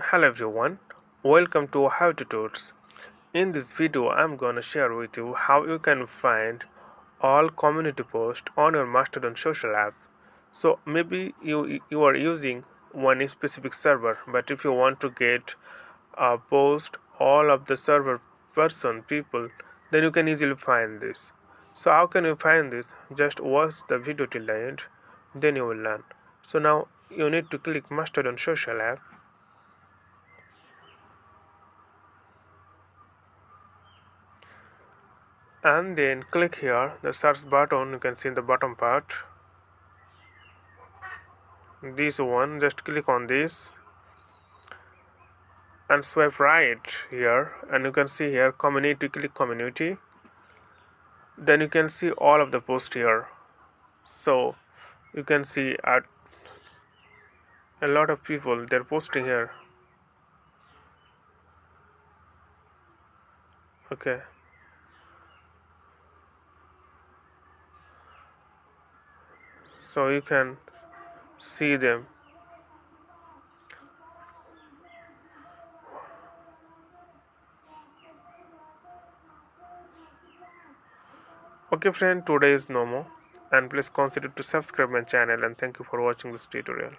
Hello everyone, welcome to How to Tuts. In this video, I'm gonna share with you how you can find all community posts on your Mastodon social app. So maybe you are using one specific server, but if you want to get a post all of the server person people, then you can easily find this. So how can you find this? Just watch the video till the end, then you will learn. So now you need to click Mastodon social app and then click here the search button. You can see in the bottom part this one, just click on this and swipe right here, and you can see here community. Click community, then you can see all of the posts here. So you can see a lot of people they're posting here. Okay, so you can see them. Okay friend, today is no more, and please consider to subscribe my channel, and thank you for watching this tutorial.